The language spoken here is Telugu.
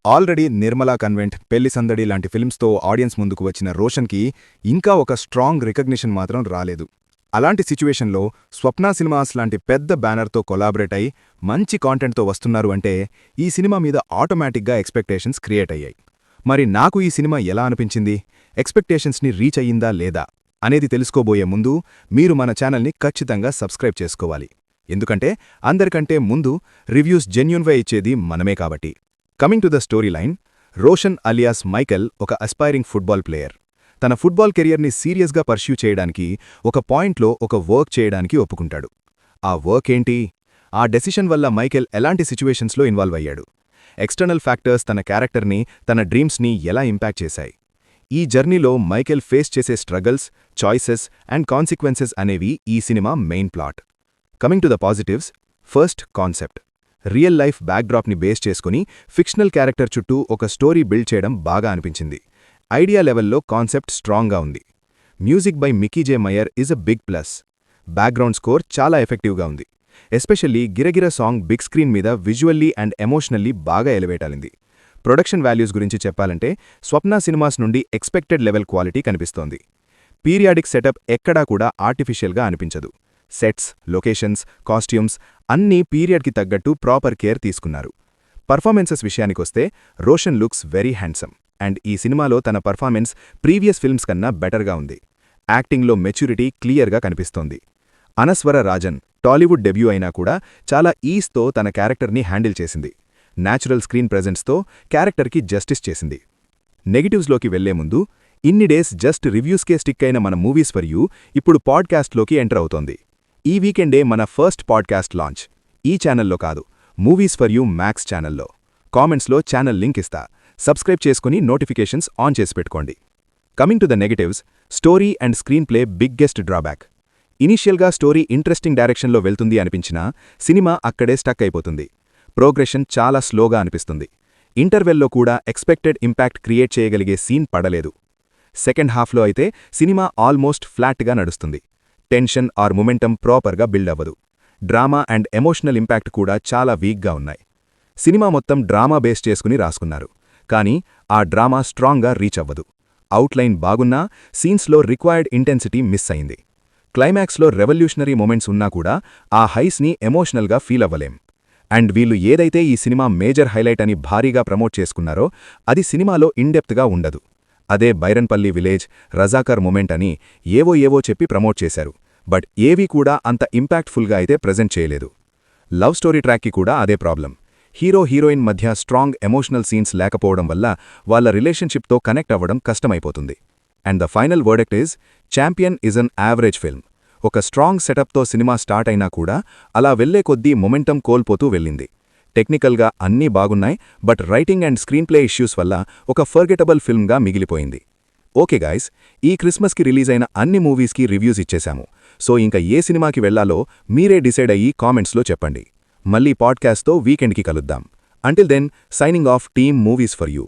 ఆల్రెడీ నిర్మలా కన్వెంట్, పెళ్లి సందడి లాంటి ఫిల్మ్స్తో ఆడియన్స్ ముందుకు వచ్చిన రోషన్కి ఇంకా ఒక స్ట్రాంగ్ రికగ్నిషన్ మాత్రం రాలేదు. అలాంటి సిచ్యువేషన్లో స్వప్న సినిమాస్ లాంటి పెద్ద బ్యానర్తో కొలాబరేట్ అయి మంచి కాంటెంట్తో వస్తున్నారు అంటే ఈ సినిమా మీద ఆటోమేటిక్గా ఎక్స్పెక్టేషన్స్ క్రియేట్ అయ్యాయి. మరి నాకు ఈ సినిమా ఎలా అనిపించింది, ఎక్స్పెక్టేషన్స్ని రీచ్ అయ్యిందా లేదా అనేది తెలుసుకోబోయే ముందు మీరు మన ఛానల్ని ఖచ్చితంగా సబ్స్క్రైబ్ చేసుకోవాలి. ఎందుకంటే అందరికంటే ముందు రివ్యూస్ జెన్యూన్గా ఇచ్చేది మనమే కాబట్టి. Coming to the story line, Roshan alias Michael ఒక అస్పైరింగ్ ఫుట్బాల్ ప్లేయర్. తన ఫుట్బాల్ కెరియర్ని సీరియస్గా పర్స్యూ చేయడానికి ఒక పాయింట్లో ఒక వర్క్ చేయడానికి ఒప్పుకుంటాడు. ఆ వర్క్ ఏంటి? ఆ డెసిషన్ వల్ల మైకెల్ ఎలాంటి సిచ్యువేషన్స్లో ఇన్వాల్వ్ అయ్యాడు? ఎక్స్టర్నల్ ఫ్యాక్టర్స్ తన క్యారెక్టర్ని, తన డ్రీమ్స్ని ఎలా ఇంపాక్ట్ చేశాయి? ఈ జర్నీలో మైకెల్ ఫేస్ చేసే స్ట్రగల్స్, చాయిసెస్ అండ్ కాన్సిక్వెన్సెస్ అనేవి ఈ cinema main plot. Coming to the positives, first concept. Real life బ్యాక్డ్రాప్ని బేస్ చేసుకుని ఫిక్షనల్ క్యారెక్టర్ చుట్టూ ఒక స్టోరీ బిల్డ్ చేయడం బాగా అనిపించింది. ఐడియా లెవెల్లో కాన్సెప్ట్ స్ట్రాంగ్గా ఉంది. Music by Mickey J Meyer is a big plus. Background score చాలా ఎఫెక్టివ్గా ఉంది. ఎస్పెషల్లీ గిరగిర సాంగ్ బిగ్ స్క్రీన్ మీద విజువల్లీ అండ్ ఎమోషనల్లీ బాగా ఎలివేటాలింది. ప్రొడక్షన్ వాల్యూస్ గురించి చెప్పాలంటే స్వప్న సినిమాస్ నుండి ఎక్స్పెక్టెడ్ లెవెల్ క్వాలిటీ కనిపిస్తోంది. పీరియాడిక్ సెటప్ ఎక్కడా కూడా ఆర్టిఫిషియల్గా అనిపించదు. సెట్స్, లొకేషన్స్, కాస్ట్యూమ్స్ అన్నీ పీరియడ్కి తగ్గట్టు ప్రాపర్ కేర్ తీసుకున్నారు. పర్ఫార్మెన్సెస్ విషయానికొస్తే Roshan looks very handsome and ఈ సినిమాలో తన పర్ఫార్మెన్స్ ప్రీవియస్ ఫిల్మ్స్ కన్నా బెటర్గా ఉంది. యాక్టింగ్లో మెచ్యూరిటీ క్లియర్గా కనిపిస్తోంది. అనస్వర రాజన్ టాలీవుడ్ డెబ్యూ అయినా కూడా చాలా ఈస్తో తన క్యారెక్టర్ని హ్యాండిల్ చేసింది. న్యాచురల్ స్క్రీన్ ప్రెజెన్స్తో క్యారెక్టర్కి జస్టిస్ చేసింది. నెగిటివ్స్లోకి వెళ్లే ముందు, ఇన్ని డేస్ జస్ట్ రివ్యూస్కే స్టిక్ అయిన మన మూవీస్ ఫర్ యూ ఇప్పుడు పాడ్కాస్ట్లోకి ఎంటర్ అవుతోంది. ఈ వీకెండే మన ఫస్ట్ పాడ్కాస్ట్ లాంచ్. ఈ ఛానల్లో కాదు, మూవీస్ ఫర్ యూ మ్యాక్స్ ఛానల్లో. కామెంట్స్లో ఛానల్ లింక్ ఇస్తా, సబ్స్క్రైబ్ చేసుకుని నోటిఫికేషన్స్ ఆన్ చేసి పెట్టుకోండి. Coming to the negatives, story and screen play biggest drawback. ఇనీషియల్గా స్టోరీ ఇంట్రెస్టింగ్ డైరెక్షన్లో వెళ్తుంది అనిపించినా సినిమా అక్కడే స్టక్ అయిపోతుంది. ప్రోగ్రెషన్ చాలా స్లోగా అనిపిస్తుంది. ఇంటర్వెల్లో కూడా ఎక్స్పెక్టెడ్ ఇంపాక్ట్ క్రియేట్ చేయగలిగే సీన్ పడలేదు. సెకండ్ హాఫ్లో అయితే సినిమా ఆల్మోస్ట్ ఫ్లాట్గా నడుస్తుంది. టెన్షన్ ఆర్ మొమెంటం ప్రాపర్గా బిల్డ్ అవ్వదు. డ్రామా అండ్ ఎమోషనల్ ఇంపాక్ట్ కూడా చాలా వీక్గా ఉన్నాయి. సినిమా మొత్తం డ్రామా బేస్ చేసుకుని రాసుకున్నారు, కానీ ఆ డ్రామా స్ట్రాంగ్గా రీచ్ అవ్వదు. అవుట్లైన్ బాగున్నా సీన్స్లో రిక్వైర్డ్ ఇంటెన్సిటీ మిస్ అయింది. క్లైమాక్స్లో రెవల్యూషనరీ మొమెంట్స్ ఉన్నా కూడా ఆ హైస్ని ఎమోషనల్గా ఫీల్ అవ్వలేం. అండ్ వీళ్ళు ఏదైతే ఈ సినిమా మేజర్ హైలైట్ అని భారీగా ప్రమోట్ చేసుకున్నారో అది సినిమాలో ఇన్డెప్త్గా ఉండదు. అదే బైరన్పల్లి విలేజ్, రజాకర్ మొమెంట్ అని ఏవో చెప్పి ప్రమోట్ చేశారు, బట్ ఏవీ కూడా అంత ఇంపాక్ట్ఫుల్గా అయితే ప్రెజెంట్ చేయలేదు. లవ్ స్టోరీ ట్రాక్కి కూడా అదే ప్రాబ్లం. హీరో హీరోయిన్ మధ్య స్ట్రాంగ్ ఎమోషనల్ సీన్స్ లేకపోవడం వల్ల వాళ్ళ రిలేషన్షిప్తో కనెక్ట్ అవ్వడం కష్టమైపోతుంది. And the final verdict is champion is an average film. ఒక స్ట్రాంగ్ సెటప్తో సినిమా స్టార్ట్ అయినా కూడా అలా వెళ్లే కొద్దీ మొమెంటం కోల్పోతూ వెళ్ళింది. టెక్నికల్గా అన్నీ బాగున్నాయి, but writing and screen play issues వల్ల ఒక ఫర్గెటబుల్ ఫిల్మ్గా మిగిలిపోయింది. ఓకే గాయ్స్, ఈ క్రిస్మస్కి రిలీజ్ అయిన అన్ని మూవీస్కి రివ్యూస్ ఇచ్చేశాము. సో ఇంకా ఏ సినిమాకి వెళ్లాలో మీరే డిసైడ్ అయ్యి కామెంట్స్లో చెప్పండి. మళ్ళీ పాడ్కాస్ట్తో వీకెండ్కి కలుద్దాం. Until then, signing off team movies for you.